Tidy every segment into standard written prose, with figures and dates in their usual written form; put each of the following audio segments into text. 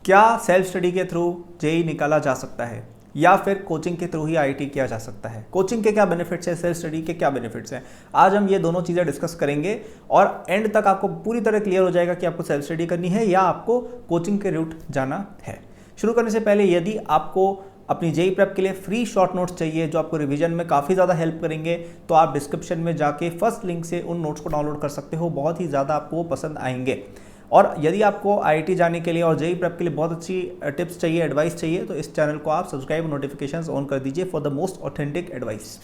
क्या self study के through JEE निकाला जा सकता है या फिर कोचिंग के थ्रू ही आईआईटी किया जा सकता है? कोचिंग के क्या बेनिफिट्स हैं, सेल्फ स्टडी के क्या बेनिफिट्स हैं, आज हम ये दोनों चीज़ें डिस्कस करेंगे और एंड तक आपको पूरी तरह क्लियर हो जाएगा कि आपको सेल्फ स्टडी करनी है या आपको कोचिंग के रूट जाना है। शुरू करने से पहले यदि आपको अपनी जेई प्रेप के लिए फ्री शॉर्ट नोट्स चाहिए जो आपको रिवीजन में काफ़ी ज़्यादा हेल्प करेंगे, तो आप डिस्क्रिप्शन में जाके फर्स्ट लिंक से उन नोट्स को डाउनलोड कर सकते हो। बहुत ही ज़्यादा आपको वो पसंद आएंगे। और यदि आपको आईआईटी जाने के लिए और जेई प्रेप के लिए बहुत अच्छी टिप्स चाहिए, एडवाइस चाहिए, तो इस चैनल को आप सब्सक्राइब, नोटिफिकेशंस ऑन कर दीजिए for the most authentic advice.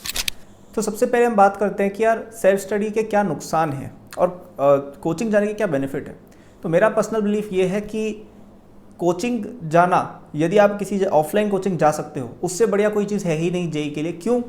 तो सबसे पहले हम बात करते हैं कि यार सेल्फ स्टडी के क्या नुकसान हैं और कोचिंग जाने के क्या बेनिफिट है। तो मेरा पर्सनल बिलीफ ये है कि कोचिंग जाना, यदि आप किसी ऑफलाइन कोचिंग जा सकते हो, उससे बढ़िया कोई चीज़ है ही नहीं जेई के लिए। क्यों?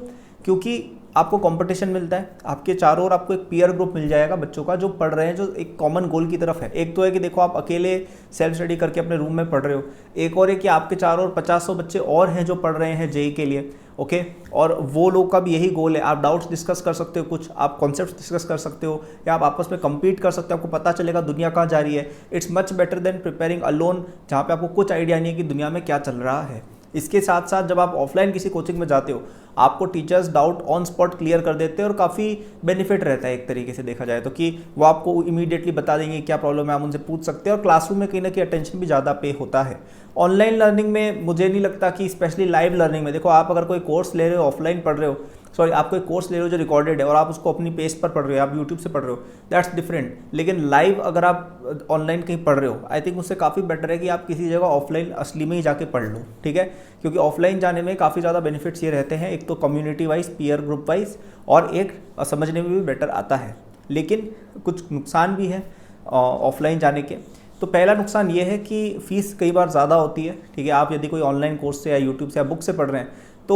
क्योंकि आपको कंपटीशन मिलता है, आपके चारों ओर आपको एक पीयर ग्रुप मिल जाएगा बच्चों का जो पढ़ रहे हैं, जो एक कॉमन गोल की तरफ है। एक तो है कि देखो आप अकेले सेल्फ स्टडी करके अपने रूम में पढ़ रहे हो, एक और है कि आपके चारों ओर 50-100 बच्चे और हैं जो पढ़ रहे हैं जेई के लिए, ओके, और वो लोग का भी यही गोल है। आप डाउट्स डिस्कस कर सकते हो, कुछ आप कॉन्सेप्ट्स डिस्कस कर सकते हो, या आप आपस में compete कर सकते हो, आपको पता चलेगा दुनिया कहाँ जा रही है। It's much better than preparing alone, जहाँ पे आपको कुछ आइडिया नहीं है कि दुनिया में क्या चल रहा है। इसके साथ साथ जब आप ऑफलाइन किसी कोचिंग में जाते हो, आपको teachers doubt on spot clear कर देते हैं और काफ़ी बेनिफिट रहता है एक तरीके से देखा जाए तो, कि वो आपको इमीडिएटली बता देंगे क्या प्रॉब्लम है, आप उनसे पूछ सकते हैं। और क्लासरूम में कहीं ना कहीं अटेंशन भी ज़्यादा पे होता है। ऑनलाइन लर्निंग में मुझे नहीं लगता कि, स्पेशली लाइव लर्निंग में, देखो आप अगर कोई कोर्स ले रहे हो, ऑफलाइन पढ़ रहे हो, सॉरी आप कोई कोर्स ले रहे हो जो रिकॉर्डेड है और आप उसको अपनी पेज पर पढ़ रहे हो, आप यूट्यूब से पढ़ रहे हो, दैट्स डिफरेंट। लेकिन लाइव अगर आप ऑनलाइन कहीं पढ़ रहे हो, आई थिंक उससे काफ़ी बेटर है कि आप किसी जगह ऑफलाइन असली में ही जाके पढ़ लो, ठीक है। क्योंकि ऑफलाइन जाने में काफ़ी ज़्यादा बेनिफिट्स ये रहते हैं, एक तो community wise, peer group wise, और एक समझने में भी बेटर आता है। लेकिन कुछ नुकसान भी है ऑफलाइन जाने के। तो पहला नुकसान ये है कि फ़ीस कई बार ज़्यादा होती है, ठीक है। आप यदि कोई ऑनलाइन कोर्स से या यूट्यूब से या बुक से पढ़ रहे हैं तो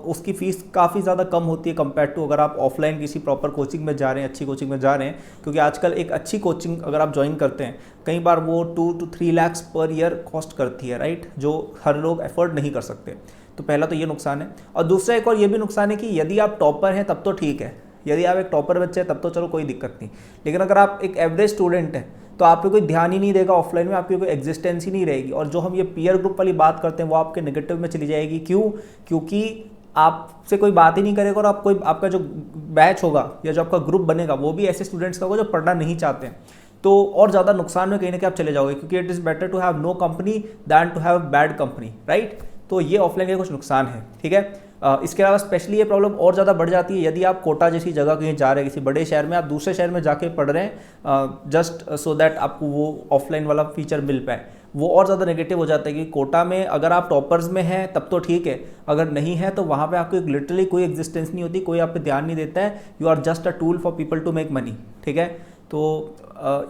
उसकी फ़ीस काफ़ी ज़्यादा कम होती है कंपेयर टू अगर आप ऑफलाइन किसी प्रॉपर कोचिंग में जा रहे हैं, अच्छी कोचिंग में जा रहे हैं। क्योंकि आजकल एक अच्छी कोचिंग अगर आप ज्वाइन करते हैं, कई बार वो 2 to 3 lakh per year cost करती है, राइट, जो हर लोग एफोर्ड नहीं कर सकते। तो पहला तो ये नुकसान है। और दूसरा एक और ये भी नुकसान है कि यदि आप टॉपर हैं तब तो ठीक है, यदि आप एक टॉपर बच्चे हैं तब तो चलो कोई दिक्कत नहीं। लेकिन अगर आप एक एवरेज स्टूडेंट हैं तो आप पे कोई ध्यान ही नहीं देगा ऑफलाइन में, आपकी कोई एग्जिस्टेंस ही नहीं रहेगी। और जो हम ये पीयर ग्रुप वाली बात करते हैं वो आपके नेगेटिव में चली जाएगी। क्यों? क्योंकि आपसे कोई बात ही नहीं करेगा और आप कोई, आपका जो बैच होगा या जो आपका ग्रुप बनेगा वो भी ऐसे स्टूडेंट्स का होगा जो पढ़ना नहीं चाहते हैं। तो और ज़्यादा नुकसान में कहीं ना कहीं आप चले जाओगे, क्योंकि it is better to have no company than to have bad company, right. तो ये ऑफलाइन के कुछ नुकसान है, ठीक है। इसके अलावा स्पेशली ये प्रॉब्लम और ज़्यादा बढ़ जाती है यदि आप कोटा जैसी जगह कहीं जा रहे हैं, किसी बड़े शहर में, आप दूसरे शहर में जाके पढ़ रहे हैं जस्ट सो दैट आपको वो ऑफलाइन वाला फीचर मिल पाए। वो और ज़्यादा नेगेटिव हो जाता है कि कोटा में अगर आप टॉपर्स में हैं तब तो ठीक है, अगर नहीं है तो वहाँ पे आपको लिटरली कोई एग्जिस्टेंस नहीं होती, कोई आप पे ध्यान नहीं देता है। You are just a tool for people to make money, ठीक है। तो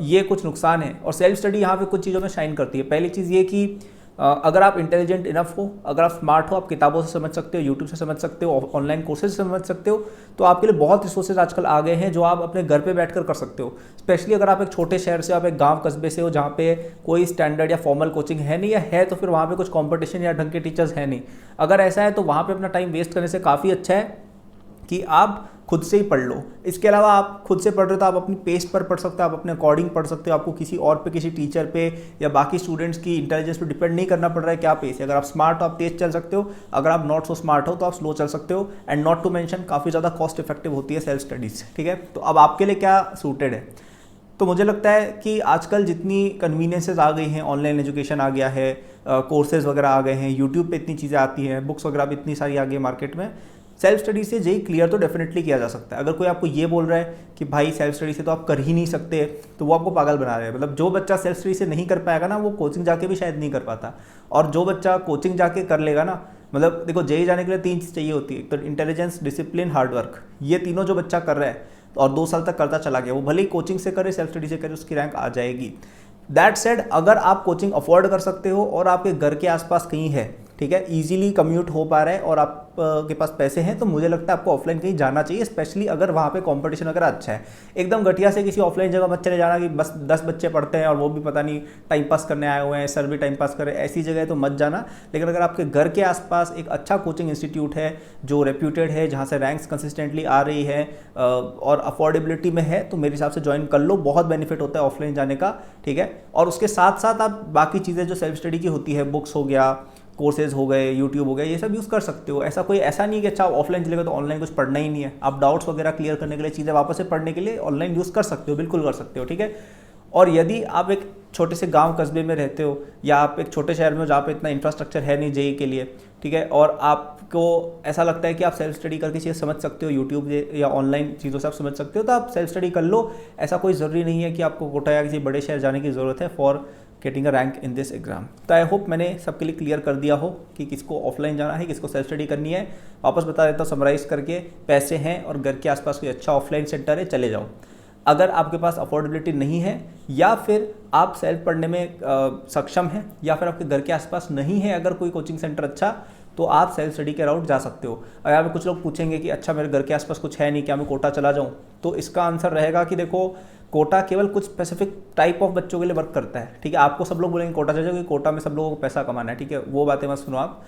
ये कुछ नुकसान है। और सेल्फ स्टडी यहाँ पे कुछ चीज़ों में शाइन करती है। पहली चीज़ ये कि अगर आप इंटेलिजेंट इनफ हो, अगर आप स्मार्ट हो, आप किताबों से समझ सकते हो, यूट्यूब से समझ सकते हो, ऑनलाइन कोर्सेज से समझ सकते हो, तो आपके लिए बहुत रिसोर्सेज आजकल आ गए हैं जो आप अपने घर पे बैठकर कर सकते हो। स्पेशली अगर आप एक छोटे शहर से, आप एक गांव कस्बे से हो जहाँ पे कोई स्टैंडर्ड या फॉर्मल कोचिंग है नहीं, या है तो फिर वहाँ पे कुछ कंपटीशन या ढंग के टीचर्स है नहीं। अगर ऐसा है तो वहाँ पे अपना टाइम वेस्ट करने से काफ़ी अच्छा है कि आप खुद से ही पढ़ लो। इसके अलावा आप खुद से पढ़ रहे हो तो आप अपनी पेस पर पढ़ सकते हो, आप अपने अकॉर्डिंग पढ़ सकते हो, आपको किसी और पे, किसी टीचर पे या बाकी स्टूडेंट्स की इंटेलिजेंस पे डिपेंड नहीं करना पड़ रहा है क्या पेस है। अगर आप स्मार्ट हो आप तेज चल सकते हो, अगर आप नॉट सो स्मार्ट हो तो आप स्लो चल सकते हो। एंड नॉट टू मेंशन काफ़ी ज़्यादा कॉस्ट इफेक्टिव होती है सेल्फ स्टडीज़, ठीक है। तो अब आपके लिए क्या सूटेड है? तो मुझे लगता है कि आजकल जितनी कन्वीनियंसेस आ गई हैं, ऑनलाइन एजुकेशन आ गया है, कोर्सेज वगैरह आ गए हैं, यूट्यूब पे इतनी चीज़ें आती हैं, बुक्स वगैरह भी इतनी सारी आ गई है मार्केट में, सेल्फ स्टडी से जेई क्लियर तो डेफिनेटली किया जा सकता है। अगर कोई आपको ये बोल रहा है कि भाई सेल्फ स्टडी से तो आप कर ही नहीं सकते, तो वो आपको पागल बना रहे हैं। मतलब जो बच्चा सेल्फ स्टडी से नहीं कर पाएगा ना, वो कोचिंग जाके भी शायद नहीं कर पाता। और जो बच्चा कोचिंग जाके कर लेगा ना, मतलब देखो जेई जाने के लिए 3 चीज़ चाहिए होती है, एक तो इंटेलिजेंस, डिसिप्लिन, हार्डवर्क। ये तीनों जो बच्चा कर रहा है और 2 साल तक करता चला गया, वो भले ही कोचिंग से करे, सेल्फ स्टडी से करे, उसकी रैंक आ जाएगी। दैट सेड, अगर आप कोचिंग अफोर्ड कर सकते हो और आपके घर के आसपास कहीं है ठीक है, इजीली कम्यूट हो पा रहा है और आप के पास पैसे हैं, तो मुझे लगता है आपको ऑफलाइन कहीं जाना चाहिए, स्पेशली अगर वहाँ पे कंपटीशन वगैरह अच्छा है। एकदम घटिया से किसी ऑफलाइन जगह मत चले जाना कि बस 10 बच्चे पढ़ते हैं और वो भी पता नहीं टाइम पास करने आए हुए हैं, सर भी टाइम पास करे, ऐसी जगह तो मत जाना। लेकिन अगर आपके घर के आसपास एक अच्छा कोचिंग इंस्टीट्यूट है जो रेप्यूटेड है, जहाँ से रैंक्स कंसिस्टेंटली आ रही है और अफोर्डेबिलिटी में है, तो मेरे हिसाब से ज्वाइन कर लो, बहुत बेनिफिट होता है ऑफलाइन जाने का, ठीक है। और उसके साथ साथ आप बाकी चीज़ें जो सेल्फ स्टडी की होती है, बुक्स हो गया, कोर्सेज हो गए, यूट्यूब हो गया, ये सब यूज़ कर सकते हो। ऐसा नहीं कि अच्छा ऑफलाइन चलेगा तो ऑनलाइन कुछ पढ़ना ही नहीं है। आप डाउट्स वगैरह क्लियर करने के लिए, चीज़ें वापस से पढ़ने के लिए ऑनलाइन यूज़ कर सकते हो, बिल्कुल कर सकते हो, ठीक है। और यदि आप एक छोटे से गांव कस्बे में रहते हो या आप एक छोटे शहर में हो जहाँ पे इतना इंफ्रास्ट्रक्चर है नहीं जेईई के लिए, ठीक है, और आपको ऐसा लगता है कि आप सेल्फ स्टडी करके चीज़ समझ सकते हो, यूट्यूब या ऑनलाइन चीज़ों से आप समझ सकते हो, तो आप सेल्फ स्टडी कर लो। ऐसा कोई ज़रूरी नहीं है कि आपको कोटा या किसी बड़े शहर जाने की ज़रूरत है for getting a rank in this exam. तो आई होप मैंने सबके लिए क्लियर कर दिया हो कि किसको ऑफलाइन जाना है, किसको सेल्फ स्टडी करनी है। वापस बता देता हूँ समराइज़ करके, पैसे हैं और घर के आसपास कोई अच्छा ऑफलाइन सेंटर है, चले जाओ। अगर आपके पास अफोर्डेबिलिटी नहीं है या फिर आप सेल्फ पढ़ने में सक्षम हैं या फिर आपके घर के आसपास नहीं है अगर कोई कोचिंग सेंटर अच्छा, तो आप सेल्फ स्टडी के राउट जा सकते हो। और यहाँ पे कुछ लोग पूछेंगे कि अच्छा मेरे घर के आसपास कुछ है नहीं, क्या मैं कोटा चला जाऊँ? तो इसका आंसर रहेगा कि देखो, कोटा केवल कुछ स्पेसिफिक टाइप ऑफ बच्चों के लिए वर्क करता है, ठीक है। आपको सब लोग बोलेंगे कोटा चले जाओ, क्योंकि कोटा में सब लोगों को पैसा कमाना है, ठीक है, वो बातें मत सुनो आप।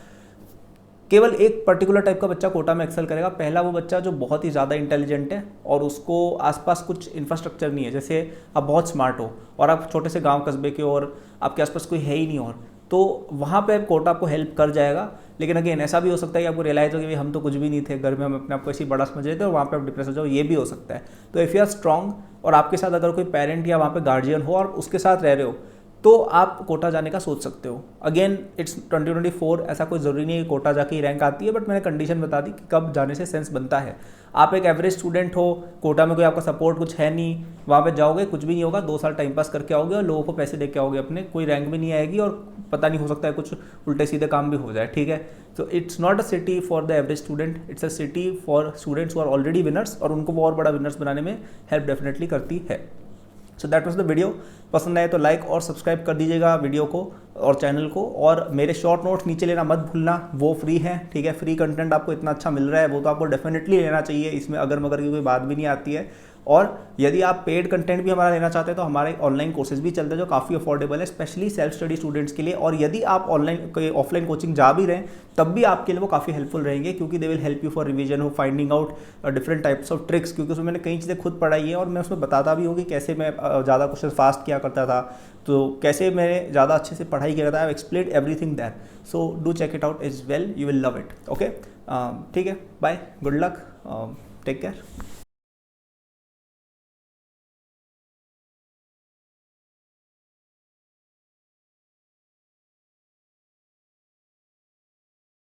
केवल एक पर्टिकुलर टाइप का बच्चा कोटा में एक्सेल करेगा। पहला वो बच्चा जो बहुत ही ज़्यादा इंटेलिजेंट है और उसको आसपास कुछ इंफ्रास्ट्रक्चर नहीं है, जैसे आप बहुत स्मार्ट हो और आप छोटे से गांव कस्बे के और आपके आसपास कोई है ही नहीं, और तो वहाँ पे कोटा आपको हेल्प कर जाएगा। लेकिन अगेन ऐसा भी हो सकता है कि आपको रियलाइज हो कि भाई हम तो कुछ भी नहीं थे, घर में हम अपने आप को ऐसे बड़ा समझ रहे थे और वहाँ पे आप डिप्रेस हो जाओ, ये भी हो सकता है। तो इफ़ यू आर स्ट्रॉन्ग और आपके साथ अगर कोई पेरेंट या वहाँ पे गार्जियन हो और उसके साथ रह रहे हो, तो आप कोटा जाने का सोच सकते हो। अगेन इट्स 2024, ऐसा कोई ज़रूरी नहीं है कि कोटा जाके ही रैंक आती है, बट मैंने कंडीशन बता दी कि कब जाने से सेंस बनता है। आप एक एवरेज स्टूडेंट हो, कोटा में कोई आपका सपोर्ट कुछ है नहीं, वहाँ पे जाओगे कुछ भी नहीं होगा, 2 साल टाइम पास करके आओगे और लोगों को पैसे दे के आओगे अपने, कोई रैंक भी नहीं आएगी और पता नहीं, हो सकता है कुछ उल्टे सीधे काम भी हो जाए, ठीक है। So it's not a city for the average student, it's a city for students who are already winners, और उनको और बड़ा विनर्स बनाने में हेल्प डेफिनेटली करती है। So that was the video. पसंद आए तो लाइक और सब्सक्राइब कर दीजिएगा वीडियो को और चैनल को, और मेरे शॉर्ट नोट्स नीचे लेना मत भूलना, वो फ्री है, ठीक है। फ्री कंटेंट आपको इतना अच्छा मिल रहा है, वो तो आपको डेफिनेटली लेना चाहिए, इसमें अगर मगर की कोई बात भी नहीं आती है। और यदि आप पेड कंटेंट भी हमारा लेना चाहते हैं तो हमारे ऑनलाइन कोर्सेज भी चलते हैं जो काफ़ी अफोर्डेबल है, स्पेशली सेल्फ स्टडी स्टूडेंट्स के लिए। और यदि आप ऑनलाइन ऑफलाइन कोचिंग जा भी रहे हैं तब भी आपके लिए वो काफ़ी हेल्पफुल रहेंगे, क्योंकि they will help you for revision, हो finding out different types of tricks, क्योंकि उसमें मैंने कई चीज़ें खुद पढ़ाई है और मैं उसमें बताता भी हूँ कि कैसे मैं ज़्यादा क्वेश्चन फास्ट किया करता था, तो कैसे मैंने ज़्यादा अच्छे से पढ़ाई किया था। I explain everything that, so do check it out as well, you will love it, okay. ठीक है, bye, good luck, take care.